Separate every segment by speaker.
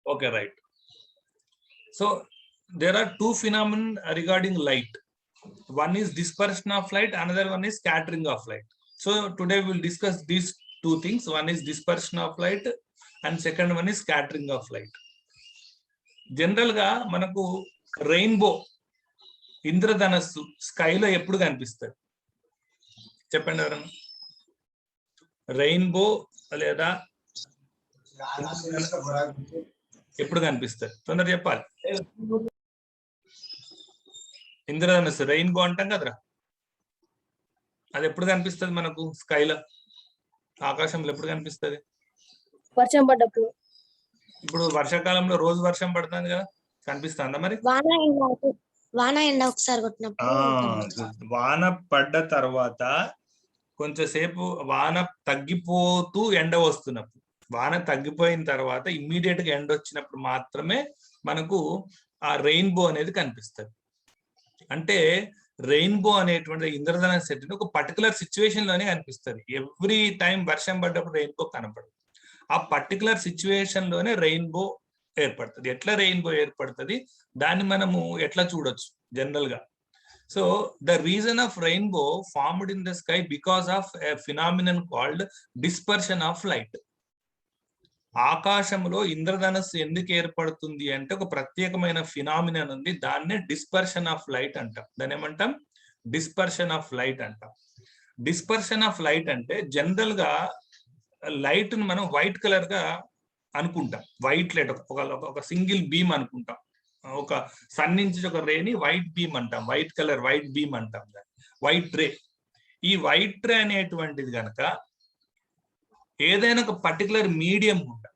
Speaker 1: Okay, right. So there are two phenomena regarding light. One is dispersion of light, another one is scattering of light. So today we will discuss these two things. One is dispersion of light and second one is scattering of light. General గా మనకు rainbow ఇంద్రధనస్సు స్కైలో ఎప్పుడు కనిపిస్తుంది చెప్పండి ఎవరన్నా. Rainbow లేదా ఎప్పుడు కనిపిస్తుంది తొందర చెప్పాలి. ఇంద్రధనస్సు రెయిన్బో అంటాం కదరా, అది ఎప్పుడు కనిపిస్తుంది మనకు స్కైలో, ఆకాశంలో ఎప్పుడు కనిపిస్తుంది?
Speaker 2: వర్షం పడ్డప్పుడు.
Speaker 1: ఇప్పుడు వర్షాకాలంలో రోజు వర్షం పడుతుంది కదా, కనిపిస్తుందా మరి?
Speaker 2: వాన ఎండ ఒకసారి కొట్టినప్పుడు,
Speaker 1: వాన పడ్డ తర్వాత కొంచెంసేపు వాన తగ్గిపోతూ ఎండ వస్తున్నప్పుడు, వాన తగ్గిపోయిన తర్వాత ఇమ్మీడియట్ గా ఎండ వచ్చినప్పుడు మాత్రమే మనకు ఆ రెయిన్బో అనేది కనిపిస్తుంది. అంటే రెయిన్బో అనేటువంటి ఇంద్రధనస్సు సెట్ ఒక పర్టికులర్ సిచ్యువేషన్ లోనే కనిపిస్తుంది. ఎవ్రీ టైం వర్షం పడ్డప్పుడు రెయిన్బో కనపడదు. ఆ పర్టికులర్ సిచ్యువేషన్ లోనే రెయిన్బో ఏర్పడుతుంది. ఎట్లా రెయిన్బో ఏర్పడుతుంది దాన్ని మనము ఎట్లా చూడొచ్చు జనరల్ గా. So the reason of rainbow formed in the sky because of a phenomenon called dispersion of light. ఆకాశంలో ఇంద్రధనస్సు ఎందుకు ఏర్పడుతుంది అంటే ఒక ప్రత్యేకమైన ఫినామినన్ ఉంది, దాన్నే డిస్పర్షన్ ఆఫ్ లైట్ అంటాం. దాన్ని ఏమంటాం? డిస్పర్షన్ ఆఫ్ లైట్ అంటాం. డిస్పర్షన్ ఆఫ్ లైట్ అంటే జనరల్ గా లైట్ ను మనం వైట్ కలర్ గా అనుకుంటాం. వైట్ లైట్ ఒక సింగిల్ బీమ్ అనుకుంటాం. ఒక సన్ నుంచి ఒక రేని వైట్ బీమ్ అంటాం, వైట్ కలర్ వైట్ బీమ్ అంటాం, వైట్ రే. ఈ వైట్ రే అనేటువంటిది కనుక ఏదైనా ఒక పర్టికులర్ మీడియం గుండా,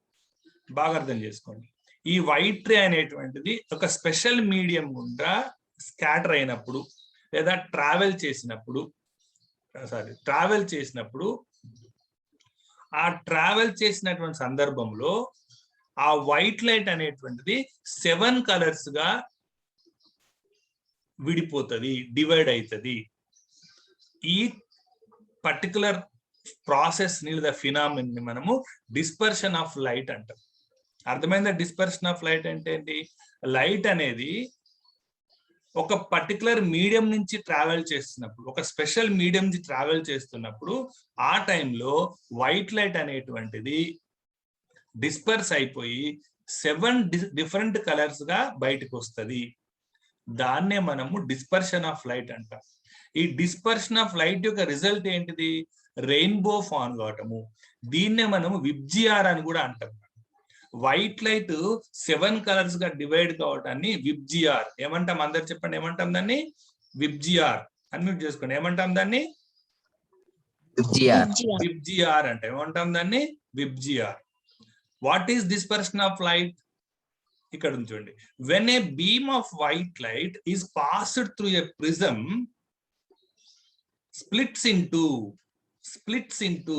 Speaker 1: బాగా అర్థం చేసుకోండి, ఈ వైట్ రే అనేటువంటిది ఒక స్పెషల్ మీడియం గుండా స్కాటర్ అయినప్పుడు లేదా ట్రావెల్ చేసినప్పుడు ఆ ట్రావెల్ చేసినటువంటి సందర్భంలో ఆ వైట్ లైట్ అనేటువంటిది 7 కలర్స్ గా విడిపోతుంది, డివైడ్ అవుతుంది. ఈ పర్టికులర్ ప్రాసెస్ ని లేదా ఫినామిన్ ని మనము డిస్పర్షన్ ఆఫ్ లైట్ అంటాం. అర్థమైందా? డిస్పర్షన్ ఆఫ్ లైట్ అంటే ఏంటి? లైట్ అనేది ఒక పర్టికులర్ మీడియం నుంచి ట్రావెల్ చేస్తున్నప్పుడు, ఒక స్పెషల్ మీడియం నుంచి ట్రావెల్ చేస్తున్నప్పుడు ఆ టైంలో వైట్ లైట్ అనేటువంటిది డిస్పర్స్ అయిపోయి 7 డిఫరెంట్ కలర్స్ గా బయటకు వస్తుంది. దాన్నే మనము డిస్పర్షన్ ఆఫ్ లైట్ అంటాం. ఈ డిస్పర్షన్ ఆఫ్ లైట్ యొక్క రిజల్ట్ ఏంటిది? రెయిన్బో ఫార్మ్ కావటము. దీన్నే మనము విబ్జిఆర్ అని కూడా అంటాం. వైట్ లైట్ 7 కలర్స్ గా డివైడ్ కావటాన్ని విబ్జిఆర్ ఏమంటాం? అందరు చెప్పండి, ఏమంటాం దాన్ని? విబ్జిఆర్. అన్మ్యూట్ చేసుకోండి. ఏమంటాం దాన్ని? విబ్జిఆర్ అంటే ఏమంటాం దాన్ని? VIBGYOR. What is dispersion of light? ఇక్కడ చూడండి. When a beam off white light is passed through a prism splits into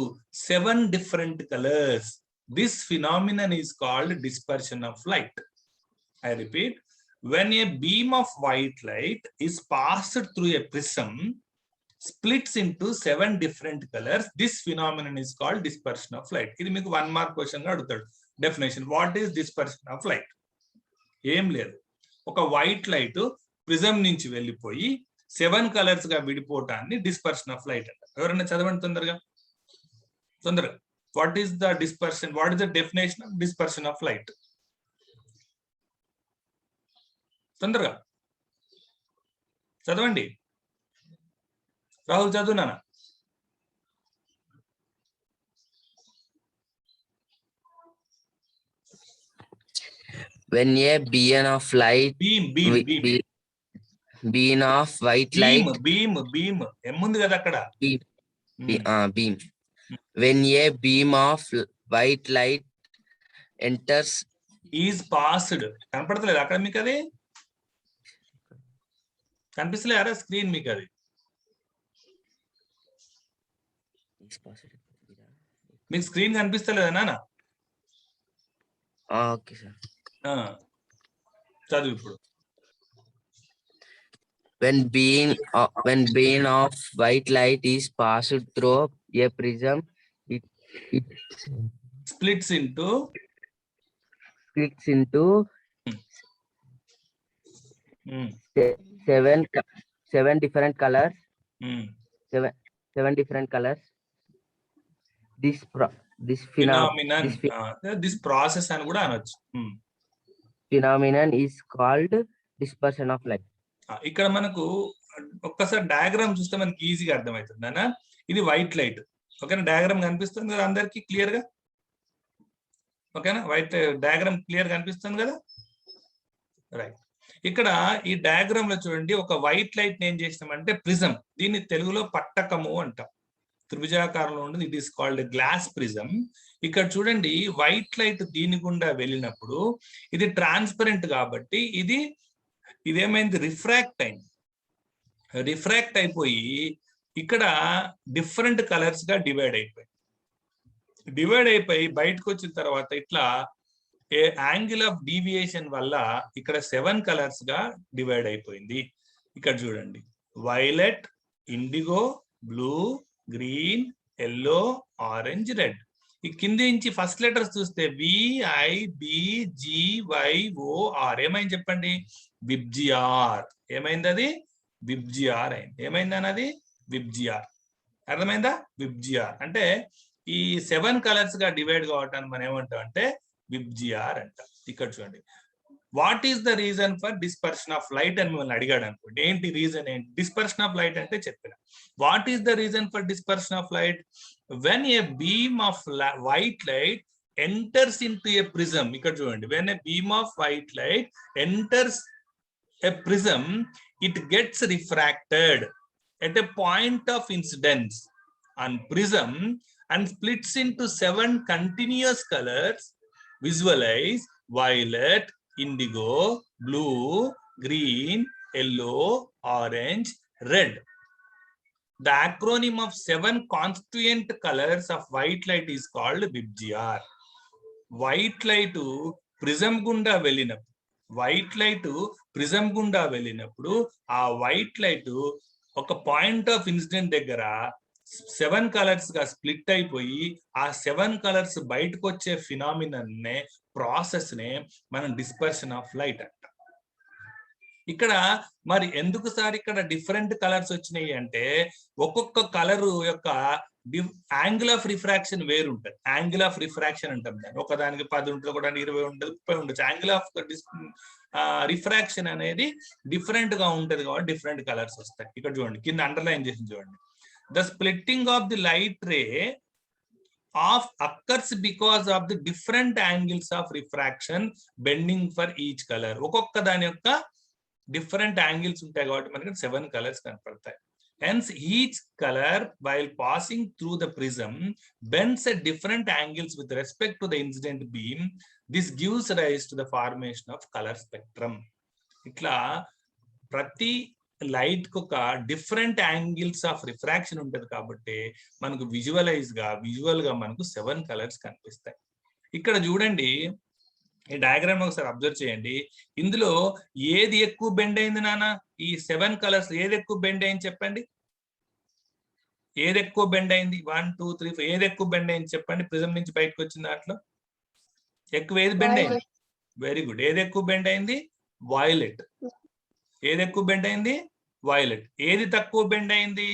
Speaker 1: 7 different colors. This phenomenon is called dispersion of light. I repeat, when a beam of white light is passed through a prism, splits into 7 different colors, this phenomenon is called dispersion of light. ఇది మీకు 1 mark question గా అడుగుతాడు. Definition, what is dispersion of light? ఏం లేదు, ఒక white light prism నుంచి వెళ్ళిపోయి 7 colours గా విడిపోవటాన్ని డిస్పర్షన్ ఆఫ్ లైట్ అంటారు. ఎవరైనా చదవండి తొందరగా. What is the dispersion? What is the definition of dispersion of light? తొందరగా చదవండి. రాహుల్ చదువు నాన్న.
Speaker 3: When a beam of light, beam of white light,
Speaker 1: beam ఏముంది కదా అక్కడ?
Speaker 3: beam. When a beam of white light enters,
Speaker 1: is passed. కనపడతలేదు అక్కడ మీకు? అది కనిపిస్తలేదా స్క్రీన్ మీకు? అది మీకు స్క్రీన్ కనిపిస్తలేదా నాన్న?
Speaker 3: Okay sir.
Speaker 1: చదువు ఇప్పుడు.
Speaker 3: When beam of white light is passed through a prism, it
Speaker 1: splits into
Speaker 3: splits into
Speaker 1: Mm.
Speaker 3: seven different colors.
Speaker 1: Mm.
Speaker 3: Seven different colors. This
Speaker 1: Phenomenon. This process అని కూడా అనొచ్చు.
Speaker 3: phenomenon is called dispersion of light.
Speaker 1: ఇక్కడ మనకు ఒక్కసారి diagram చూస్తే మనకి ఈజీగా అర్థమవుతుంది అన్న. ఇది వైట్ లైట్. ఓకేనా, డయాగ్రామ్ కనిపిస్తుంది కదా అందరికి క్లియర్ గా? ఓకేనా, వైట్ డయాగ్రామ్ క్లియర్ కనిపిస్తుంది కదా? రైట్. ఇక్కడ ఈ డయాగ్రామ్ లో చూడండి, ఒక వైట్ లైట్ ఏం చేసినామంటే ప్రిజం. దీన్ని తెలుగులో పట్టకము అంటాం. త్రిభుజాకారంలో ఉంటుంది. It is called glass prism. ఇక్కడ చూడండి, వైట్ లైట్ దీని గుండా వెళ్ళినప్పుడు ఇది ట్రాన్స్పరెంట్ కాబట్టి ఇదేమైంది, రిఫ్రాక్ట్ అయింది. రిఫ్రాక్ట్ అయిపోయి ఇక్కడ డిఫరెంట్ కలర్స్ గా డివైడ్ అయిపోయి బయటకు వచ్చిన తర్వాత ఇట్లా ఏ యాంగిల్ ఆఫ్ డీవియేషన్ వల్ల ఇక్కడ 7 కలర్స్ గా డివైడ్ అయిపోయింది. ఇక్కడ చూడండి, violet, indigo, blue, green, yellow, orange, red. ఈ కింది నుంచి ఫస్ట్ లెటర్స్ చూస్తే VIBGYOR ఏమైంది చెప్పండి? విబ్జిఆర్. ఏమైంది అది? విబ్జిఆర్ అయింది. ఏమైంది అన్నది? విబ్జిఆర్. అర్థమైందా? విబ్జిఆర్ అంటే ఈ 7 కలర్స్ గా డివైడ్ కావటాన్ని మనం ఏమంటాం అంటే విబ్జిఆర్ అంటాం. ఇక్కడ చూడండి, what is the reason for dispersion of light అని మిమ్మల్ని అడిగాడు అనుకోండి. ఏంటి రీజన్? ఏంటి డిస్పర్షన్ ఆఫ్ లైట్ అంటే చెప్పిన. What is the reason for dispersion of light? When a beam off white light enters into A prism. ఇక్కడ చూడండి, when a beam off white light enters A prism, it gets refracted at a point of incidence on prism and splits into 7 continuous colors. Visualize violet, indigo, blue, green, yellow, orange, red. The acronym of 7 constituent colors of white light is called VIBGYOR. White light prism gunda వెళ్ళినప్పుడు, white light prism గుండా వెళ్ళినప్పుడు ఆ white light ఒక point of incident దగ్గర 7 colours గా split అయిపోయి ఆ 7 colours బయటకు వచ్చే ఫినామినన్ నే, ప్రాసెస్ నే మనం డిస్పర్షన్ ఆఫ్ లైట్ అంటాం. ఇక్కడ మరి ఎందుకు సార్ ఇక్కడ డిఫరెంట్ కలర్స్ వచ్చినాయి అంటే, ఒక్కొక్క కలర్ యొక్క యాంగిల్ ఆఫ్ రిఫ్రాక్షన్ వేరు ఉంటుంది. యాంగిల్ ఆఫ్ రిఫ్రాక్షన్ అంటాం దాన్ని. ఒకదానికి 10 ఉంటుంది, ఒకదానికి 20 ఉంటుంది, 30 ఉండొచ్చు. యాంగిల్ ఆఫ్ రిఫ్రాక్షన్ అనేది డిఫరెంట్ గా ఉంటది కాబట్టి డిఫరెంట్ కలర్స్ వస్తాయి. ఇక్కడ చూడండి, కింద అండర్లైన్ చేసి చూడండి. The splitting of the light ray of occurs because of the different angles of refraction bending for each colour. ఒక్కొక్క దాని యొక్క డిఫరెంట్ యాంగిల్స్ ఉంటాయి కాబట్టి మనకి 7 కలర్స్ కనపడతాయి. Hence, each color, while passing through the prism, bends at different angles with respect to the incident beam. This gives rise to the formation of color spectrum. Itla prati light ku ka different angles of refraction untadi kabatti manaku visual ga manaku 7 colors kanipistayi. ikkada chudandi, ఈ diagram ఒకసారి observe చేయండి. ఇందులో ఏది ఎక్కువ bend అయింది నాన్న? ఈ 7 colours ఏది ఎక్కువ బెండ్ అయింది చెప్పండి. ఏది ఎక్కువ బెండ్ అయింది? 1 2 3 4 ఏది ఎక్కువ బెండ్ అయింది చెప్పండి. ప్రిజం నుంచి బయటకు వచ్చిన దాంట్లో ఎక్కువ ఏది బెండ్ అయింది? Very good. ఏది ఎక్కువ బెండ్ అయింది? వైలెట్. ఏది ఎక్కువ బెండ్ అయింది? వైలెట్. ఏది తక్కువ బెండ్ అయింది?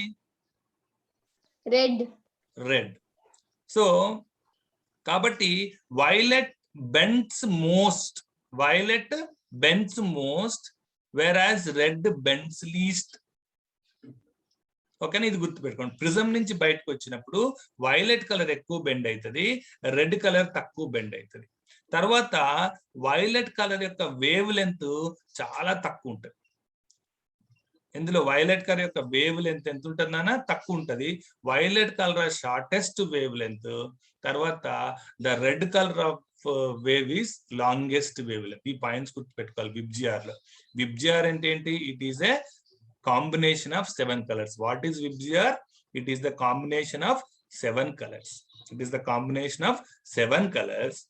Speaker 1: రెడ్. సో కాబట్టి violet bends most, whereas red bends least. ఓకేనా, ఇది గుర్తుపెట్టుకోండి. ప్రిజం నుంచి బయటకు వచ్చినప్పుడు వైలెట్ కలర్ ఎక్కువ బెండ్ అవుతుంది, రెడ్ కలర్ తక్కువ బెండ్ అవుతుంది. తర్వాత వైలెట్ కలర్ యొక్క వేవ్ లెంత్ చాలా తక్కువ ఉంటుంది. ఇందులో వైలెట్ కలర్ యొక్క వేవ్ లెంత్ ఎంత ఉంటుందన్నా? తక్కువ ఉంటుంది. Violet colour shortest wavelength. తర్వాత the red colour of wave is longest wavelength. ఈ పాయింట్స్ గుర్తుపెట్టుకోవాలి విబ్జిఆర్ లో. విబ్జిఆర్ అంటే ఏంటి? It is a combination of 7 colours. What is VIBGYOR? It is the combination of 7 colours. It is the combination of 7 colors.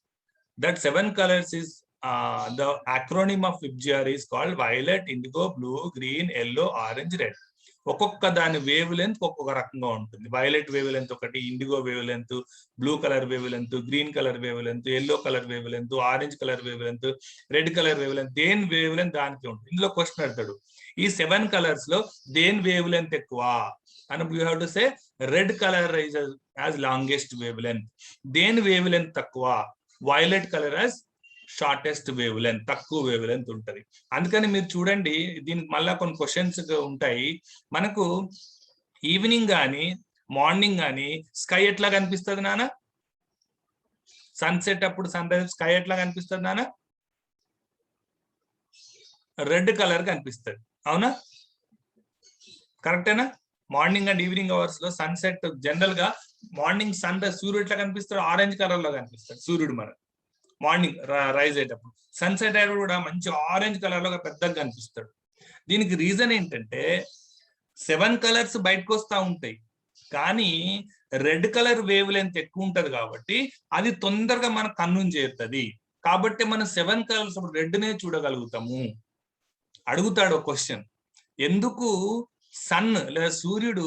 Speaker 1: That 7 colors is the acronym of VIBGYOR is called violet, indigo, blue, green, yellow, orange, red. ఒక్కొక్క దాని wave length ఒక్కొక్క రకంగా ఉంటుంది. Violet wave length ఒకటి, IndiGo wave length, blue colour wave length, green colour wave length, yellow colour wave length, orange colour wave length, red colour wave length. దేని wave length దానికి ఉంటుంది. ఇందులో క్వశ్చన్ అడతాడు, ఈ 7 colours లో దేని వేవ్ లెంత్ ఎక్కువ అని. You have to say red colour is as longest wave length. దేని వేవ్ లెంత్ తక్కువ? Violet colour as shortest wavelength, తక్కువ వేవ్ లెంత్ ఉంటది. అందుకని మీరు చూడండి, దీనికి మళ్ళా కొన్ని క్వశ్చన్స్ ఉంటాయి. మనకు ఈవినింగ్ కానీ మార్నింగ్ కానీ స్కై ఎట్లా కనిపిస్తుంది నాన్న? సన్సెట్ అప్పుడు, సన్ రైజ్ స్కై ఎట్లా కనిపిస్తుంది నాన్న? రెడ్ కలర్ కనిపిస్తుంది, అవునా? కరెక్టేనా? మార్నింగ్ అండ్ ఈవినింగ్ అవర్స్ లో సన్సెట్ జనరల్ గా మార్నింగ్ సన్ రైజ్ సూర్యుడు ఎట్లా కనిపిస్తాడు? ఆరెంజ్ కలర్ లో కనిపిస్తాడు సూర్యుడు మనకు మార్నింగ్ రైజ్ అయ్యేటప్పుడు. సన్సెట్ అయ్యేటప్పుడు కూడా మంచి ఆరెంజ్ కలర్ లో పెద్దగా కనిపిస్తాడు. దీనికి రీజన్ ఏంటంటే 7 కలర్స్ బయటకు వస్తూ ఉంటాయి, కానీ రెడ్ కలర్ వేవ్ లెంత్ ఎక్కువ ఉంటది కాబట్టి అది తొందరగా మన కన్నుని చేరుతుంది. కాబట్టి మనం 7 కలర్స్ రెడ్ నే చూడగలుగుతాము. అడుగుతాడు క్వశ్చన్, ఎందుకు సన్ లేదా సూర్యుడు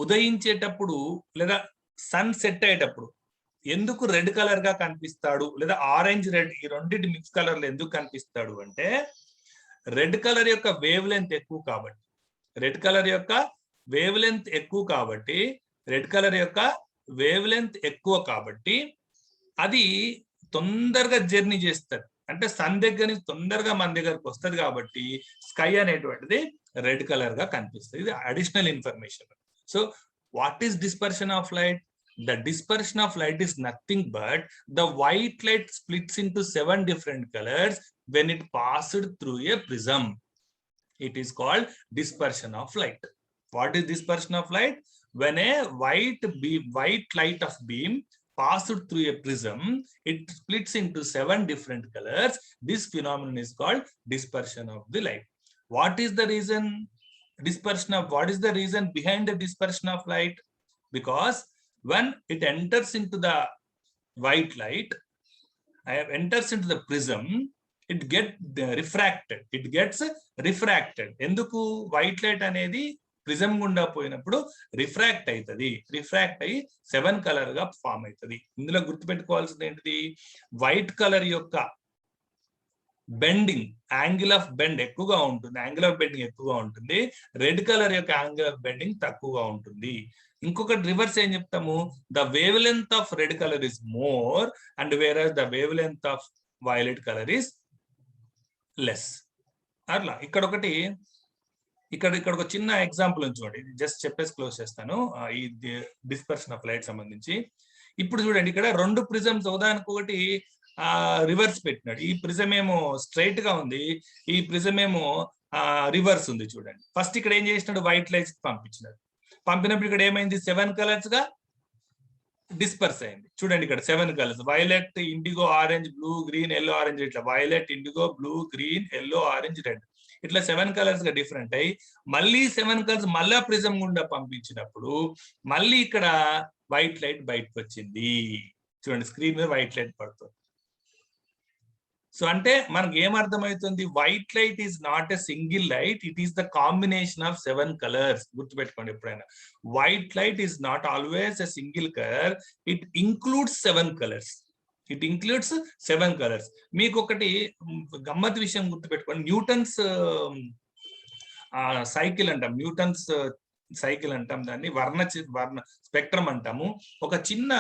Speaker 1: ఉదయించేటప్పుడు లేదా సన్ సెట్ అయ్యేటప్పుడు ఎందుకు రెడ్ కలర్ గా కనిపిస్తాడు, లేదా ఆరెంజ్ రెడ్ ఈ రెండింటి మిక్స్ కలర్ లో ఎందుకు కనిపిస్తాడు అంటే, రెడ్ కలర్ యొక్క వేవ్ లెంత్ ఎక్కువ కాబట్టి, రెడ్ కలర్ యొక్క వేవ్ లెంత్ ఎక్కువ కాబట్టి, రెడ్ కలర్ యొక్క వేవ్ లెంత్ ఎక్కువ కాబట్టి అది తొందరగా జర్నీ చేస్తుంది. అంటే సన్ దగ్గర నుంచి తొందరగా మన దగ్గరకు వస్తుంది కాబట్టి స్కై అనేటువంటిది రెడ్ కలర్ గా కనిపిస్తుంది. ఇది additional information. So what is dispersion of light? The dispersion of light is nothing but the white light splits into 7 different colors when it passed through a prism. It is called dispersion of light. What is dispersion of light? When a white light of beam passed through a prism, it splits into 7 different colors. This phenomenon is called dispersion of the light. What is the reason? What is the reason behind the dispersion of light? Because when it enters into the white light, enters into the prism, it gets refracted. ఎందుకు? White light అనేది prism గుండా పోయినప్పుడు refract అవుతుంది. Refract అయ్యి 7 colour గా form అవుతుంది. ఇందులో గుర్తుపెట్టుకోవాల్సింది ఏంటిది? వైట్ కలర్ యొక్క బెండింగ్, యాంగిల్ ఆఫ్ బెండ్ ఎక్కువగా ఉంటుంది, యాంగిల్ ఆఫ్ బెండింగ్ ఎక్కువగా ఉంటుంది. రెడ్ కలర్ యొక్క యాంగిల్ ఆఫ్ బెండింగ్ తక్కువగా ఉంటుంది. ఇంకొకటి రివర్స్ ఏం చెప్తాము? The wavelength of red colour is more and whereas the wavelength of violet colour is less. అట్లా ఇక్కడ ఒక చిన్న ఎగ్జాంపుల్ చూడండి, జస్ట్ చెప్పేసి క్లోజ్ చేస్తాను ఈ డిస్పర్షన్ ఆఫ్ లైట్ సంబంధించి. ఇప్పుడు చూడండి, ఇక్కడ 2 ప్రిజమ్స్ ఒకదానికొకటి రివర్స్ పెట్టినాడు. ఈ ప్రిజం ఏమో స్ట్రైట్ గా ఉంది, ఈ ప్రిజం ఏమో రివర్స్ ఉంది. చూడండి, ఫస్ట్ ఇక్కడ ఏం చేసినాడు? వైట్ లైట్స్ పంపించినాడు. పంపినప్పుడు ఇక్కడ ఏమైంది? 7 కలర్స్ గా డిస్పర్స్ అయింది. చూడండి ఇక్కడ 7 colours, violet, indigo, orange, blue, green, yellow, orange, ఇట్లా violet, indigo, blue, green, yellow, orange, red, ఇట్లా 7 కలర్స్ గా డిఫరెంట్ అయ్యి మళ్ళీ 7 కలర్స్ మళ్ళా ప్రిజం గుండా పంపించినప్పుడు మళ్ళీ ఇక్కడ వైట్ లైట్ బయటకు వచ్చింది. చూడండి, స్క్రీన్ మీద వైట్ లైట్ పడుతుంది. సో అంటే మనకి ఏమర్థమవుతుంది? White light is not a single light, it is the combination of 7 colours. గుర్తుపెట్టుకోండి ఎప్పుడైనా, white light is not always a single colour, it includes 7 colours. It includes 7 colours. మీకు ఒకటి గమ్మత్ విషయం గుర్తుపెట్టుకోండి, న్యూటన్స్ సైకిల్ అంటాం, న్యూటన్స్ సైకిల్ అంటాం దాన్ని, వర్ణ స్పెక్ట్రమ్ అంటాము. ఒక చిన్న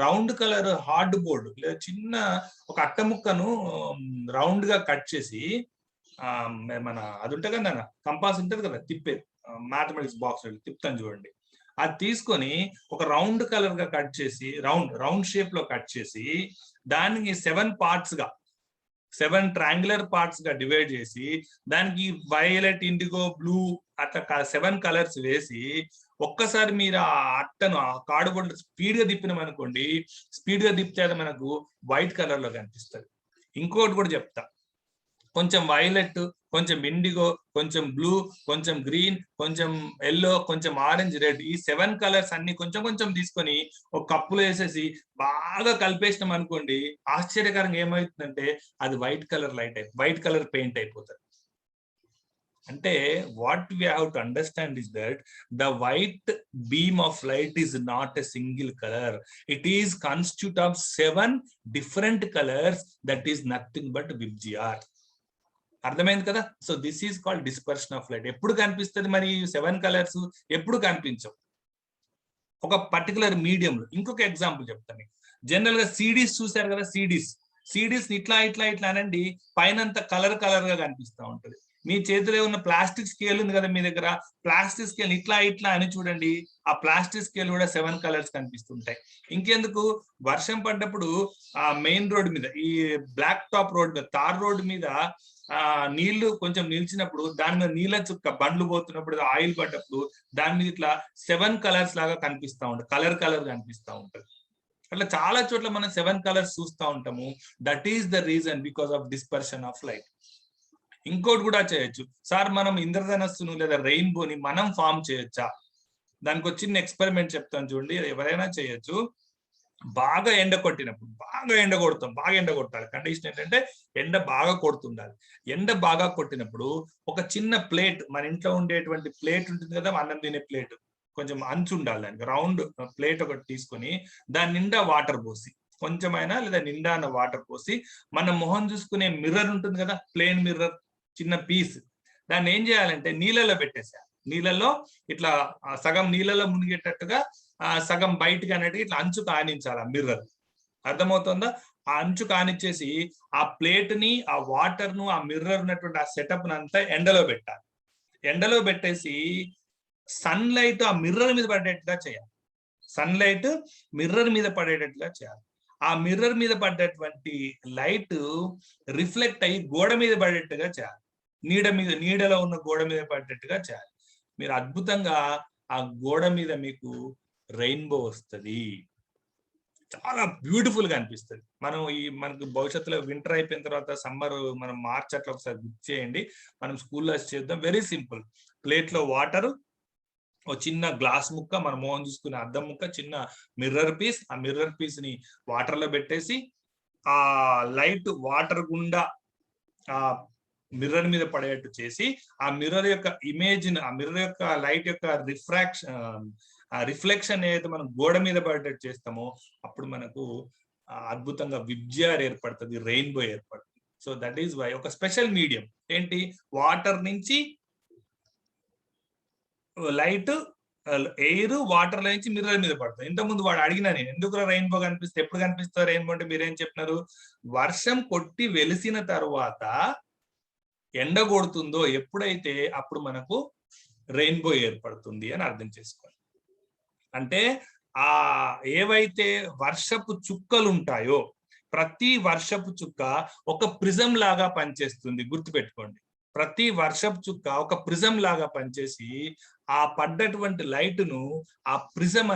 Speaker 1: రౌండ్ కలర్ హార్డ్ బోర్డు లేదా చిన్న ఒక అట్ట ముక్కను రౌండ్ గా కట్ చేసి, మన అది ఉంటుంది కదా, కంపాస్ ఉంటుంది కదా, తిప్పే మ్యాథమెటిక్స్ బాక్స్ తిప్పుతాను చూడండి, అది తీసుకొని ఒక రౌండ్ కలర్ గా కట్ చేసి, రౌండ్ షేప్ లో కట్ చేసి దానికి 7 పార్ట్స్ గా, 7 ట్రయాంగులర్ పార్ట్స్ గా డివైడ్ చేసి దానికి వైలెట్, ఇండిగో, బ్లూ అట్లా 7 కలర్స్ వేసి ఒక్కసారి మీరు ఆ అట్టను ఆ కార్డుబోర్డ్ స్పీడ్ గా తిప్పినామనుకోండి, స్పీడ్ గా తిప్పితే అది మనకు వైట్ కలర్ లో కనిపిస్తుంది. ఇంకోటి కూడా చెప్తా, కొంచెం వైలెట్, కొంచెం ఇండిగో, కొంచెం బ్లూ, కొంచెం గ్రీన్, కొంచెం ఎల్లో, కొంచెం ఆరెంజ్, రెడ్, ఈ 7 కలర్స్ అన్ని కొంచెం కొంచెం తీసుకొని ఒక కప్పులో వేసేసి బాగా కలిపేసినాం అనుకోండి, ఆశ్చర్యకరంగా ఏమవుతుందంటే అది వైట్ కలర్ పెయింట్ అయిపోతుంది. అంటే what we have to understand is that the white beam of light is not a single color. It is constitute of 7 different colors. That is nothing but VIBGR. అర్థమైంది కదా? So this is called dispersion of light. ఎప్పుడు కనిపిస్తుంది మరి 7 colours? ఎప్పుడు కనిపించవు, ఒక particular మీడియంలో. ఇంకొక ఎగ్జాంపుల్ చెప్తాను మీకు. జనరల్ గా సిడీస్ చూసారు కదా, సిడీస్ ఇట్లా ఇట్లా ఇట్లా అనండి, పైన కలర్ గా కనిపిస్తూ ఉంటది. మీ చేతిలో ఉన్న ప్లాస్టిక్ స్కేల్ ఉంది కదా మీ దగ్గర, ప్లాస్టిక్ స్కేల్ ఇట్లా ఇట్లా అని చూడండి, ఆ ప్లాస్టిక్ స్కేల్ కూడా 7 కలర్స్ కనిపిస్తుంటాయి. ఇంకెందుకు, వర్షం పడ్డప్పుడు ఆ మెయిన్ రోడ్ మీద, ఈ బ్లాక్ టాప్ రోడ్ మీద, తార్ రోడ్ మీద నీళ్లు కొంచెం నిలిచినప్పుడు దాని మీద నీళ్ళ చుక్క, బండ్లు పోతున్నప్పుడు ఆయిల్ పడ్డప్పుడు దాని మీద ఇట్లా 7 కలర్స్ లాగా కనిపిస్తూ ఉంటుంది, కలర్ కనిపిస్తూ ఉంటుంది. అట్లా చాలా చోట్ల మనం 7 కలర్స్ చూస్తూ ఉంటాము. That is the reason, because of dispersion of light. ఇంకోటి కూడా చేయొచ్చు సార్, మనం ఇంద్రధనస్సును లేదా రెయిన్బోని మనం ఫామ్ చేయొచ్చా? దానికి ఒక చిన్న ఎక్స్పెరిమెంట్ చెప్తాను చూడండి, ఎవరైనా చేయొచ్చు. బాగా ఎండ కొట్టినప్పుడు, బాగా ఎండ కొట్టాలి. కండిషన్ ఏంటంటే ఎండ బాగా కొడుతుండాలి. ఎండ బాగా కొట్టినప్పుడు ఒక చిన్న ప్లేట్, మన ఇంట్లో ఉండేటువంటి ప్లేట్ ఉంటుంది కదా, అన్నం తినే ప్లేట్, కొంచెం అంచు ఉండాలి దానికి, రౌండ్ ప్లేట్ ఒకటి తీసుకొని దాని నిండా వాటర్ పోసి, కొంచెమైనా లేదా నిండా వాటర్ పోసి, మన మొహం చూసుకునే మిర్రర్ ఉంటుంది కదా, ప్లేన్ మిర్రర్, చిన్న పీస్, దాన్ని ఏం చేయాలంటే నీళ్ళలో పెట్టేసేయాలి. నీళ్ళలో ఇట్లా సగం నీళ్ళలో మునిగేటట్టుగా, సగం బయటకు అనేది ఇట్లా అంచు కానించాలి ఆ మిర్రర్. అర్థమవుతుందా? ఆ అంచు కానిచ్చేసి ఆ ప్లేట్ ని, ఆ వాటర్ ను, ఆ మిర్రర్ ఉన్నటువంటి ఆ సెటప్ అంతా ఎండలో పెట్టాలి. ఎండలో పెట్టేసి సన్ లైట్ ఆ మిర్రర్ మీద పడేట్టుగా చేయాలి. సన్ లైట్ మిర్రర్ మీద పడేటట్టుగా చేయాలి. ఆ మిర్రర్ మీద పడ్డటువంటి లైట్ రిఫ్లెక్ట్ అయ్యి గోడ మీద పడేట్టుగా చేయాలి. నీడలో ఉన్న గోడ మీద పడేట్టుగా చేయాలి. మీరు అద్భుతంగా ఆ గోడ మీద మీకు రెయిన్బో వస్తుంది, చాలా బ్యూటిఫుల్ గా అనిపిస్తుంది. మనకు భవిష్యత్తులో వింటర్ అయిపోయిన తర్వాత సమ్మర్, మనం మార్చ్ అట్లా ఒకసారి బుక్ చేయండి, మనం స్కూల్లో చేద్దాం. Very simple. ప్లేట్ లో వాటర్, ఓ చిన్న గ్లాస్ ముక్క, మన మోహన్ చూసుకునే అద్దం ముక్క, చిన్న మిర్రర్ పీస్, ఆ మిర్రర్ పీస్ ని వాటర్ లో పెట్టేసి ఆ లైట్ వాటర్ గుండా ఆ మిర్రర్ మీద పడేట్టు చేసి, ఆ మిర్రర్ యొక్క ఇమేజ్, ఆ మిర్రర్ యొక్క లైట్ యొక్క రిఫ్లెక్షన్ ఏదైతే మనం గోడ మీద పడేటట్టు చేస్తామో అప్పుడు మనకు అద్భుతంగా విబ్జిఆర్ ఏర్పడుతుంది, రెయిన్బో ఏర్పడుతుంది. సో దట్ ఈస్ వై ఒక స్పెషల్ మీడియం ఏంటి, వాటర్ నుంచి లైట్, ఎయిర్, వాటర్ లో నుంచి మిర్రర్ మీద పడుతుంది. ఇంతకుముందు వాడు అడిగినా నేను, ఎందుకు రెయిన్బో కనిపిస్తే, ఎప్పుడు కనిపిస్తుంది రెయిన్బో అంటే మీరేం చెప్పినారు, వర్షం కొట్టి వెలిసిన తర్వాత ఎండ కొడుతుందో ఎప్పుడైతే అప్పుడు మనకు రెయిన్బో ఏర్పడుతుంది అని అర్థం చేసుకోండి. అంటే ఆ ఏవైతే వర్షపు చుక్కలు ఉంటాయో, ప్రతి వర్షపు చుక్క ఒక ప్రిజం లాగా పనిచేస్తుంది, గుర్తుపెట్టుకోండి. ప్రతి వర్షపు చుక్క ఒక ప్రిజం లాగా పనిచేసి ఆ పడ్డటువంటి లైట్ ను ఆ ప్రిజం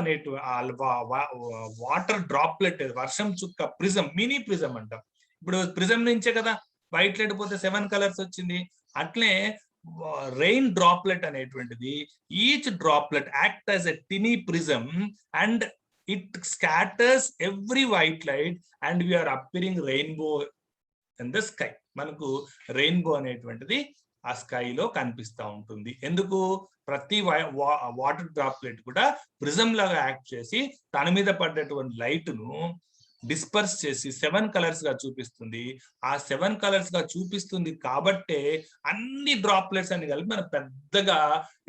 Speaker 1: వాటర్ డ్రాప్లెట్, వర్షం చుక్క ప్రిజం, మినీ ప్రిజం అంటాం. ఇప్పుడు ప్రిజం నుంచే కదా వైట్ లైట్ పోతే 7 కలర్స్ వచ్చింది. అట్లే రెయిన్ డ్రాప్లెట్ అనేటువంటిది, each droplet act as a tiny prism and it scatters every white light and we are appearing rainbow in the sky. మనకు రెయిన్బో అనేటువంటిది ఆ స్కైలో కనిపిస్తూ ఉంటుంది. ఎందుకు, ప్రతి వాటర్ డ్రాప్లెట్ కూడా ప్రిజం లాగా యాక్ట్ చేసి తన మీద పడ్డటువంటి లైట్ ను డిస్పర్స్ చేసి 7 కలర్స్ గా చూపిస్తుంది. ఆ 7 కలర్స్ గా చూపిస్తుంది కాబట్టే అన్ని డ్రాప్లెట్స్ అని కలిపి మనకు పెద్దగా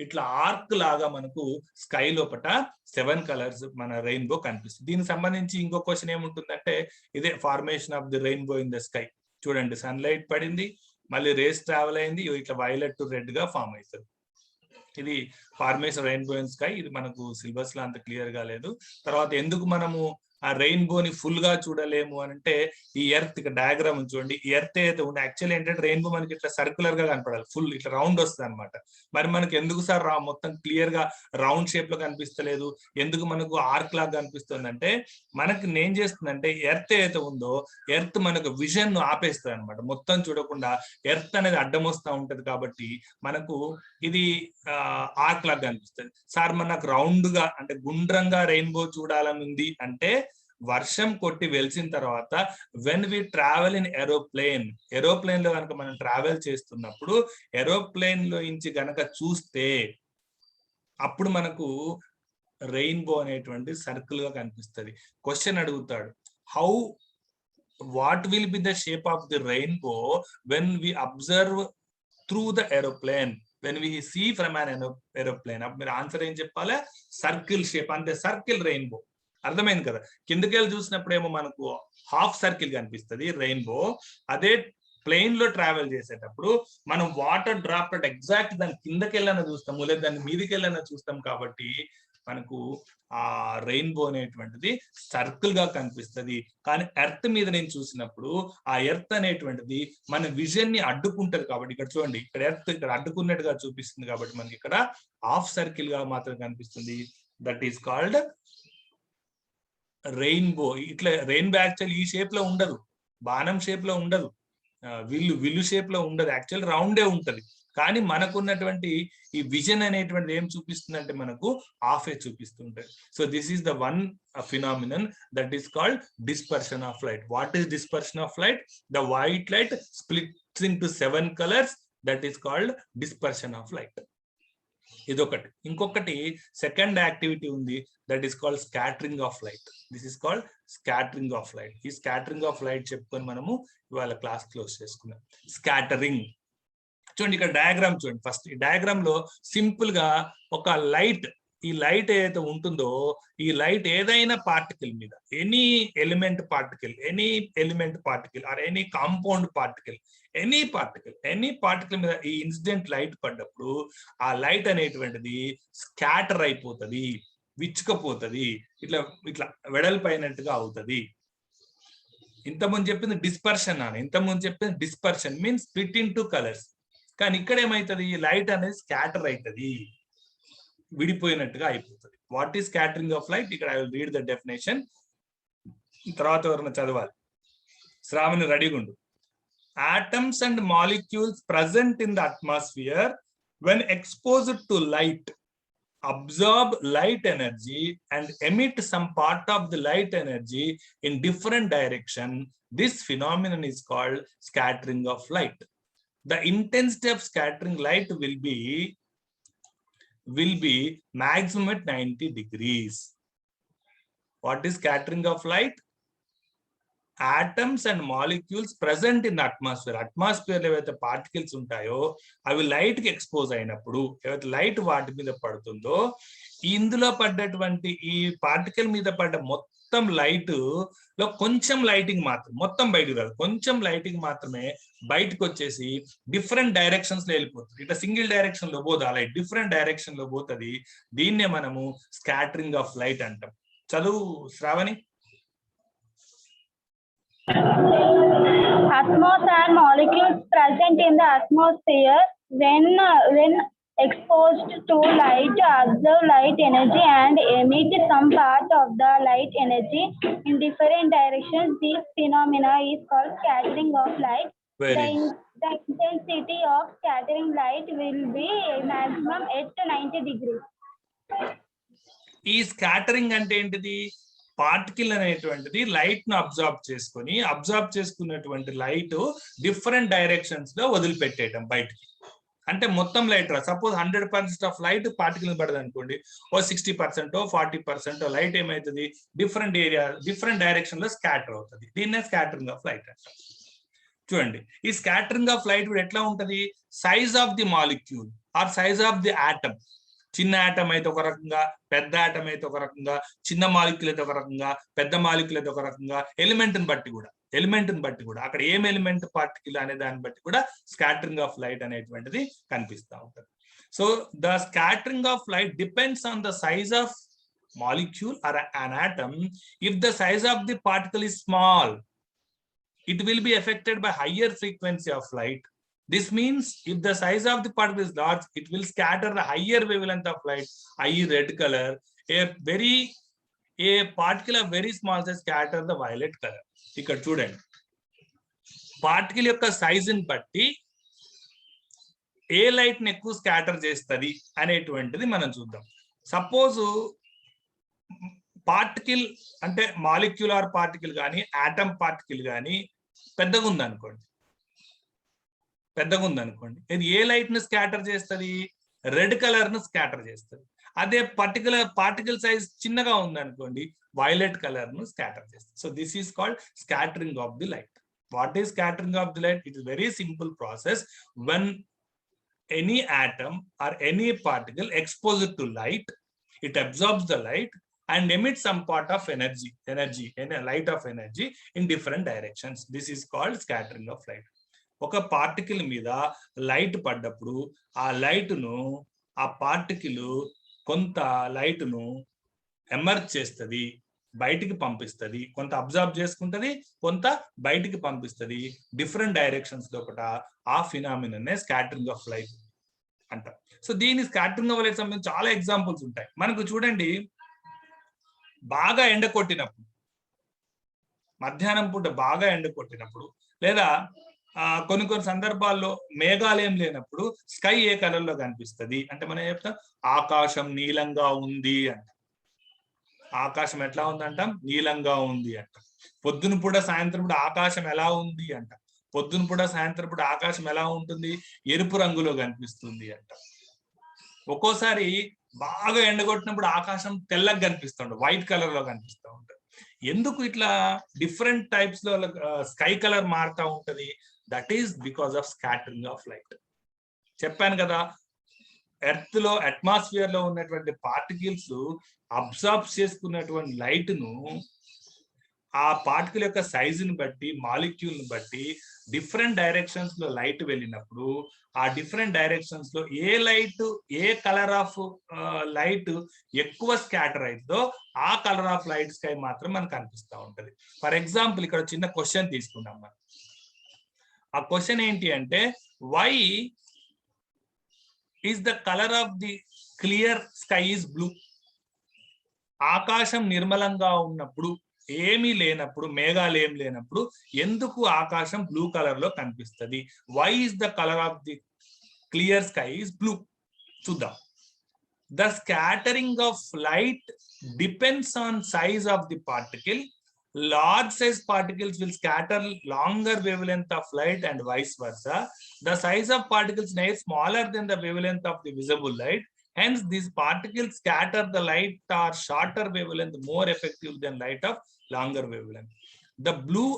Speaker 1: ఇట్లా ఆర్క్ లాగా మనకు స్కై లోపట 7 కలర్స్ మన రెయిన్బో కనిపిస్తుంది. దీనికి సంబంధించి ఇంకో క్వశ్చన్ ఏముంటుందంటే, ఇదే formation of the rainbow in the sky. చూడండి, సన్ లైట్ పడింది, మళ్ళీ రేస్ ట్రావెల్ అయింది, ఇట్లా వైలెట్ టు రెడ్ గా ఫామ్ అవుతుంది. ఇది ఫార్మేషన్ రెయిన్బో ఇన్ స్కై. ఇది మనకు సిలబస్ లో అంత క్లియర్ గా లేదు. తర్వాత ఎందుకు మనము ఆ రెయిన్బోని ఫుల్ గా చూడలేము అని అంటే, ఈ ఎర్త్ డయాగ్రామ్ చూడండి, ఈ ఎర్త్ అయితే ఉండే యాక్చువల్లీ ఏంటంటే రెయిన్బో మనకి ఇట్లా సర్క్యులర్ గా కనపడాలి, ఫుల్ ఇట్లా రౌండ్ వస్తుంది అనమాట. మరి మనకి ఎందుకు సార్ మొత్తం క్లియర్ గా రౌండ్ షేప్ లో కనిపిస్తలేదు, ఎందుకు మనకు ఆర్క్ లాగా కనిపిస్తుంది అంటే, మనకి ఏం చేస్తుందంటే ఎర్త్ ఏదైతే ఉందో ఎర్త్ మనకు విజన్ ను ఆపేస్తుంది అనమాట, మొత్తం చూడకుండా ఎర్త్ అనేది అడ్డం వస్తూ ఉంటది. కాబట్టి మనకు ఇది ఆర్క్ లాగా కనిపిస్తుంది. సార్ మనకు రౌండ్ గా అంటే గుండ్రంగా రెయిన్బో చూడాలని ఉంది అంటే వర్షం కొట్టి వెలిసిన తర్వాత when we travel in aeroplane లో కనుక మనం ట్రావెల్ చేస్తున్నప్పుడు ఏరోప్లేన్ లో నుంచి గనక చూస్తే అప్పుడు మనకు రెయిన్బో అనేటువంటి సర్కిల్ గా కనిపిస్తుంది. క్వశ్చన్ అడుగుతాడు, what will be the shape of the rainbow when we observe through the aeroplane, when we see from an aeroplane. అప్పుడు మీరు ఆన్సర్ ఏం చెప్పాలి? సర్కిల్ షేప్, అంటే సర్కిల్ రెయిన్బో. అర్థమైంది కదా? కిందకి వెళ్ళి చూసినప్పుడు ఏమో మనకు హాఫ్ సర్కిల్ కనిపిస్తుంది రెయిన్బో. అదే ప్లేన్ లో ట్రావెల్ చేసేటప్పుడు మనం వాటర్ డ్రాప్లెట్ ఎగ్జాక్ట్ దాని కిందకి వెళ్ళాలని చూస్తాము, లేదా దాని మీదకి వెళ్ళాలని చూస్తాం. కాబట్టి మనకు ఆ రెయిన్బో అనేటువంటిది సర్కిల్ గా కనిపిస్తుంది. కానీ ఎర్త్ మీద నేను చూసినప్పుడు ఆ ఎర్త్ అనేటువంటిది మన విజన్ ని అడ్డుకుంటది. కాబట్టి ఇక్కడ చూడండి, ఇక్కడ ఎర్త్ ఇక్కడ అడ్డుకున్నట్టుగా చూపిస్తుంది. కాబట్టి మనకి ఇక్కడ హాఫ్ సర్కిల్ గా మాత్రం కనిపిస్తుంది. That is called rainbow. ఇట్లా రెయిన్బో యాక్చువల్ ఈ షేప్ లో ఉండదు, బాణం షేప్ లో ఉండదు, విల్లు షేప్ లో ఉండదు, యాక్చువల్ రౌండే ఉంటది. కానీ మనకున్నటువంటి ఈ విజన్ అనేటువంటిది ఏం చూపిస్తుంది అంటే మనకు హాఫే చూపిస్తుంటది. So this is the one phenomenon that is called dispersion of light. What is dispersion of light? The white light splits into 7 colours, that is called dispersion of light. ఇదొకటి. ఇంకొకటి సెకండ్ యాక్టివిటీ ఉంది, that is called scattering of light. This is called scattering of light. ఈ scattering of light చెప్పుకొని మనము ఇవాళ class close చేసుకున్నాం. Scattering చూడండి, ఇక్కడ డయాగ్రామ్ చూడండి. ఫస్ట్ ఈ డయాగ్రామ్ లో సింపుల్ గా ఒక లైట్, ఈ లైట్ ఏదైతే ఉంటుందో ఈ లైట్ ఏదైనా పార్టికల్ మీద, any element particle or any compound particle, any particle మీద ఈ ఇన్సిడెంట్ లైట్ పడ్డప్పుడు ఆ లైట్ అనేటువంటిది స్కాటర్ అయిపోతుంది, విచ్చుకపోతుంది, ఇట్లా ఇట్లా వెడల్పైనట్టుగా అవుతుంది. ఇంతకుముందు చెప్పింది dispersion means split in 2 colours. కానీ ఇక్కడ ఏమవుతుంది? ఈ లైట్ అనేది స్కాటర్ అవుతుంది, విడిపోయినట్టుగా అయిపోతుంది. What is scattering of light? ఇక్కడ I will read the definition, తర్వాత ఎవరైనా చదవాలి. శ్రావణి రెడీగా ఉండు. Atoms and molecules present in the atmosphere when exposed to light absorb light energy and emit some part of the light energy in different direction. This phenomenon is called scattering of light. The intensity of scattering light will be maximum at 90 degrees. What is scattering of light? Atoms and molecules present in the atmosphere. Atmosphere ఏవైతే particles ఉంటాయో అవి light కి expose అయినప్పుడు, ఏవైతే light వాటి మీద పడుతుందో, ఇందులో పడ్డటువంటి ఈ పార్టికల్ మీద పడ్డ మొత్తం లైట్ లో కొంచెం లైటింగ్ మాత్రం, మొత్తం బయటకు రాదు, కొంచెం లైటింగ్ మాత్రమే బయటకు వచ్చేసి డిఫరెంట్ డైరెక్షన్స్ లో వెళ్ళిపోతుంది. ఇట్లా సింగిల్ డైరెక్షన్ లో పోదు, ఆ లైట్ డిఫరెంట్ డైరెక్షన్ లో పోతుంది. దీన్నే మనము స్కాటరింగ్ ఆఫ్ లైట్ అంటాం. చదువు Shravani.
Speaker 4: Atoms and molecules present in the atmosphere when exposed to light absorb light energy and emit some part of the light energy in different directions. This phenomena is called scattering of light. The intensity of scattering light will be maximum at 90 degrees.
Speaker 1: ఈ scattering అంటే ఏంటిది? Particle అనేటువంటిది light ను absorb చేసుకున్నటువంటి light different directions లో వదిలిపెట్టేయటం బయటికి. అంటే మొత్తం లైట్ రా, సపోజ్ 100% ఆఫ్ లైట్ పార్టికల్ పడదు అనుకోండి, ఓ 60% 40% లైట్ ఏమవుతుంది? డిఫరెంట్ డైరెక్షన్ లో స్కాటర్ అవుతుంది. దీన్నే స్కాటరింగ్ ఆఫ్ లైట్ అంటారు. చూడండి, ఈ స్కాటరింగ్ ఆఫ్ లైట్ ఎట్లా ఉంటది? Size of the molecule or size of the atom. చిన్న ఆటం అయితే ఒక రకంగా, పెద్ద ఆటం అయితే ఒక రకంగా, చిన్న మాలిక్యూల్ అయితే ఒక రకంగా, పెద్ద మాలిక్యూల్ అయితే ఒక రకంగా, ఎలిమెంట్ ని బట్టి కూడా అక్కడ ఏం ఎలిమెంట్ పార్టికల్ అనే దాన్ని బట్టి కూడా స్కాటరింగ్ ఆఫ్ లైట్ అనేటువంటిది కనిపిస్తూ ఉంటుంది. So the scattering of light depends on the size of molecule are an atom. If the size of the particle is small, it will be affected by higher frequency of light. This means if the size of the particle is large, it will scatter the higher wavelength of light, i.e. red color. A particle of very small size scatter the violet color. ఇక్కడ చూడండి, particle యొక్క సైజుని బట్టి ఏ light ని ఎక్కువ scatter చేస్తుంది అనేటువంటిది మనం చూద్దాం. సపోజ్ పార్టికల్ అంటే మాలిక్యులార్ పార్టికల్ కానీ ఆటమ్ పార్టికల్ కానీ పెద్దగా ఉందనుకోండి, ఇది ఏ లైట్ ని స్కాటర్ చేస్తుంది? రెడ్ కలర్ ను స్కాటర్ చేస్తుంది. అదే పర్టికులర్ పార్టికల్ సైజ్ చిన్నగా ఉందనుకోండి, వైలెట్ కలర్ ను స్కాటర్ చేస్తుంది. So this is called scattering of the light. What is scattering of the light? It is very simple process. when any atom or any particle exposed to light, it absorbs the light and emits some part of energy, light of energy in different directions. This is called scattering of light. ఒక particle మీద light పడ్డప్పుడు ఆ light ను, ఆ particle కొంత light ను emerge చేస్తుంది, బయటికి పంపిస్తుంది, కొంత అబ్జర్వ్ చేసుకుంటది, కొంత బయటికి పంపిస్తుంది, డిఫరెంట్ డైరెక్షన్స్ లోపల. ఆ ఫినామిననే స్కాటరింగ్ ఆఫ్ లైట్ అంటారు. సో దీని స్కాటరింగ్ ఆఫ్ లైట్ సంబంధించి చాలా ఎగ్జాంపుల్స్ ఉంటాయి. మనకు చూడండి, బాగా ఎండ కొట్టినప్పుడు, మధ్యాహ్నం పూట బాగా ఎండ కొట్టినప్పుడు, లేదా కొన్ని సందర్భాల్లో మేఘాలు ఏం లేనప్పుడు స్కై ఏ కలర్ లో కనిపిస్తుంది అంటే మనం చెప్తాం ఆకాశం నీలంగా ఉంది అంట. ఆకాశం ఎట్లా ఉందంటాం? నీలంగా ఉంది అంట. పొద్దున పూట సాయంత్రం పూట ఆకాశం ఎలా ఉంది అంట. పొద్దున పూట సాయంత్రం పూట ఆకాశం ఎలా ఉంటుంది? ఎరుపు రంగులో కనిపిస్తుంది అంట. ఒక్కోసారి బాగా ఎండగొట్టినప్పుడు ఆకాశం తెల్లగా కనిపిస్తుంట, వైట్ కలర్ లో కనిపిస్తూ ఉంటుంది. ఎందుకు ఇట్లా డిఫరెంట్ టైప్స్ లో స్కై కలర్ మారుతూ ఉంటది? That is because of scattering of light. చెప్పాను కదా, ఎర్త్ లో అట్మాస్ఫియర్ లో ఉన్నటువంటి పార్టికల్స్ అబ్జర్బ్ చేసుకున్నటువంటి లైట్ ను ఆ పార్టికల్ యొక్క సైజుని బట్టి, మాలిక్యూల్ ని బట్టి డిఫరెంట్ డైరెక్షన్స్ లో లైట్ వెళ్ళినప్పుడు ఆ డిఫరెంట్ డైరెక్షన్స్ లో ఏ లైట్, ఏ కలర్ ఆఫ్ లైట్ ఎక్కువ స్కాటర్ అవుతుందో ఆ కలర్ ఆఫ్ లైట్ స్కై మాత్రం మనకు కనిపిస్తూ ఉంటది. ఫర్ ఎగ్జాంపుల్ ఇక్కడ చిన్న క్వశ్చన్ తీసుకుందాం మనం. ఆ క్వశ్చన్ ఏంటి అంటే, why is the colour of the clear sky is blue? ఆకాశం నిర్మలంగా ఉన్నప్పుడు, ఏమీ లేనప్పుడు, మేఘాలు ఏం లేనప్పుడు ఎందుకు ఆకాశం బ్లూ కలర్ లో కనిపిస్తుంది? Why is the colour of the clear sky is blue? చూద్దాం. The scattering of light depends on size of the particle. Large size particles will scatter longer wavelength of light and vice versa. The size of particles is smaller than the wavelength of the visible light. Hence, these particles scatter the light or shorter wavelength more effective than light of longer wavelength. The blue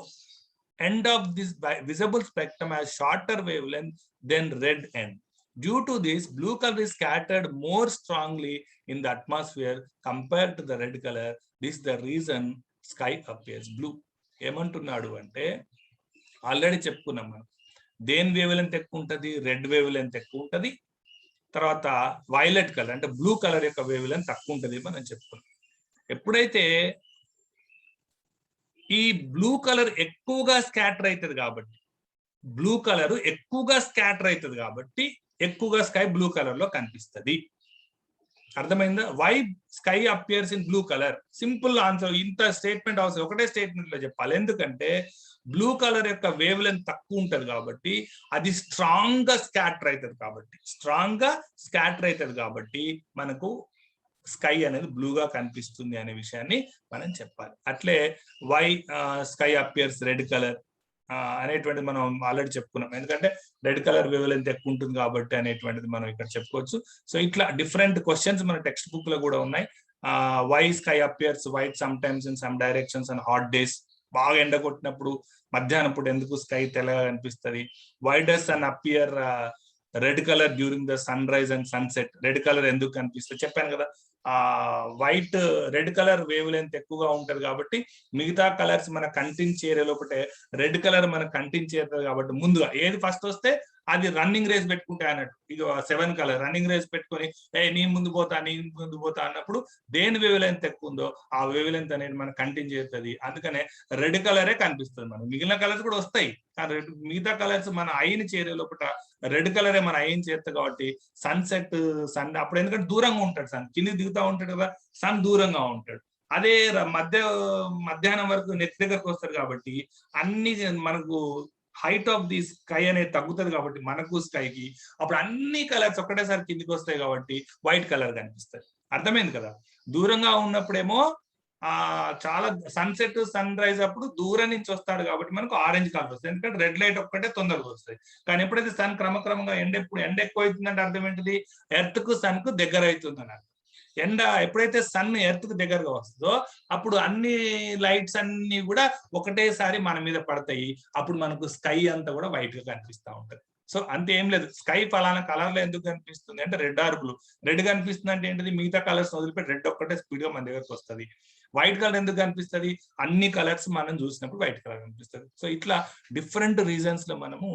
Speaker 1: end of this visible spectrum has shorter wavelength than red end. Due to this, blue color is scattered more strongly in the atmosphere compared to the red color. This is the reason sky appears blue. ఏమంటున్నాడు అంటే, already చెప్పుకున్నాం మనం, దేని wave length ఎక్కువ ఉంటుంది? Red wave length ఎక్కువ ఉంటుంది. తర్వాత వైలెట్ కలర్ అంటే బ్లూ కలర్ యొక్క వేవ్ లెంత్ తక్కువ ఉంటుంది మనం చెప్పుకున్నాం. ఎప్పుడైతే ఈ బ్లూ కలర్ ఎక్కువగా స్కాటర్ అవుతుంది కాబట్టి, బ్లూ కలర్ ఎక్కువగా స్కాటర్ అవుతుంది కాబట్టి ఎక్కువగా స్కై బ్లూ కలర్ లో కనిపిస్తుంది. అర్థమైందా? Why sky appears in blue colour? Simple answer. ఇంత స్టేట్మెంట్ అవసరం, ఒకటే స్టేట్మెంట్ లో చెప్పాలి. ఎందుకంటే బ్లూ కలర్ యొక్క వేవ్ లెంత్ తక్కువ ఉంటది కాబట్టి, అది స్ట్రాంగ్ గా స్కాటర్ అవుతుంది కాబట్టి మనకు స్కై అనేది బ్లూగా కనిపిస్తుంది అనే విషయాన్ని మనం చెప్పాలి. అట్లే why sky appears red colour అనేటువంటిది మనం ఆల్రెడీ చెప్పుకున్నాం. ఎందుకంటే రెడ్ కలర్ వేవ్ లెంత్ ఎక్కువ ఉంటుంది కాబట్టి అనేటువంటిది మనం ఇక్కడ చెప్పుకోవచ్చు. సో ఇట్లా డిఫరెంట్ క్వశ్చన్స్ మన టెక్స్ట్ బుక్ లో కూడా ఉన్నాయి. Why sky appears white sometimes in some directions and hot days. బాగా ఎండ కొట్టినప్పుడు మధ్యాహ్నం పూట ఎందుకు స్కై తెల్లగా కనిపిస్తుంది? Why does sun appear red colour during the sunrise and sunset? Red colour ఎందుకు కనిపిస్తుంది? చెప్పాను కదా, white red colour wavelength ఎక్కువగా ఉంటది కాబట్టి మిగతా కలర్స్ మన కంటిన్ చేరే లోపటే రెడ్ కలర్ మన కంటిన్ చేరుతుంది కాబట్టి ముందుగా ఏది ఫస్ట్ వస్తే అది రన్నింగ్ రేస్ పెట్టుకుంటాయి అన్నట్టు. ఇది 7 కలర్ రన్నింగ్ రేస్ పెట్టుకొని నీ ముందు పోతా అన్నప్పుడు దేని వేవ్ లెంత్ ఎక్కువ ఉందో ఆ వేవ్ లెంత్ అనేది మన కంటిన్ చేరుతుంది. అందుకనే రెడ్ కలరే కనిపిస్తుంది. మనం మిగిలిన కలర్స్ కూడా వస్తాయి, కానీ మిగతా కలర్స్ మన ఐని చేరే లోపల రెడ్ కలరే మన ఐని చేరుతుంది కాబట్టి సన్సెట్ సన్ అప్పుడు, ఎందుకంటే దూరంగా ఉంటాడు, సన్ కింది దిగుతా ఉంటాడు కదా, సన్ దూరంగా ఉంటాడు. అదే మధ్యాహ్నం వరకు నెక్స్ట్ దగ్గరకు వస్తారు కాబట్టి అన్ని మనకు హైట్ ఆఫ్ ది స్కై అనేది తగ్గుతుంది కాబట్టి మనకు స్కైకి అప్పుడు అన్ని కలర్స్ ఒక్కటేసారి కిందికి వస్తాయి కాబట్టి వైట్ కలర్ కనిపిస్తుంది. అర్థమైంది కదా? దూరంగా ఉన్నప్పుడేమో చాలా సన్సెట్ సన్ రైజ్ అప్పుడు దూరం నుంచి వస్తాడు కాబట్టి మనకు ఆరెంజ్ కలర్ వస్తుంది, ఎందుకంటే రెడ్ లైట్ ఒక్కటే తొందరగా వస్తుంది. కానీ ఎప్పుడైతే సన్ క్రమక్రమంగా ఎండ ఎక్కువ అవుతుందంటే అర్థం ఏంటిది, ఎర్త్ కు సన్ కు దగ్గర అవుతుందని అర్థం. ఎండ ఎప్పుడైతే సన్ ఎర్త్ కు దగ్గరగా వస్తుందో అప్పుడు అన్ని లైట్స్ అన్ని కూడా ఒకటేసారి మన మీద పడతాయి. అప్పుడు మనకు స్కై అంతా కూడా వైట్ గా కనిపిస్తూ ఉంటది. సో అంతే, ఏం లేదు. స్కై ఫలానా కలర్ లో ఎందుకు కనిపిస్తుంది అంటే రెడ్ ఆర్ బ్లూ. రెడ్ కనిపిస్తుంది అంటే ఏంటిది, మిగతా కలర్స్ వదిలిపెట్టి రెడ్ ఒక్కటే స్పీడ్ గా మన దగ్గరకు వస్తుంది. వైట్ కలర్ ఎందుకు కనిపిస్తుంది, అన్ని కలర్స్ మనం చూసినప్పుడు వైట్ కలర్ కనిపిస్తుంది. సో ఇట్లా డిఫరెంట్ రీజన్స్ లో మనము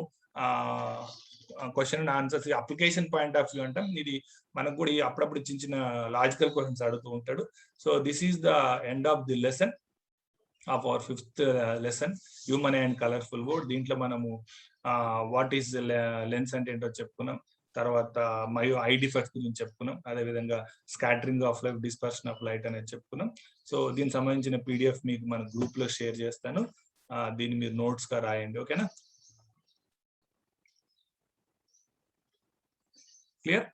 Speaker 1: question and answers application point of view అంటాం. ఇది మనకు కూడా అప్పుడప్పుడు చిన్న చిన్న లాజికల్ క్వశ్చన్స్ అడుగుతూ ఉంటాడు. So this is the end of the lesson of our 5th lesson, human and colourful world. దీంట్లో మనము వాట్ ఈస్ లెన్స్ అంటే ఏంటో చెప్పుకున్నాం, తర్వాత మరియు ఐ డిఫెక్ట్స్ గురించి చెప్పుకున్నాం, అదేవిధంగా scattering of light, dispersion of light అనేది చెప్పుకున్నాం. సో దీనికి సంబంధించిన PDF మీకు మన గ్రూప్ లో షేర్ చేస్తాను, దీన్ని మీరు నోట్స్ గా రాయండి. ఓకేనా, క్లియర్?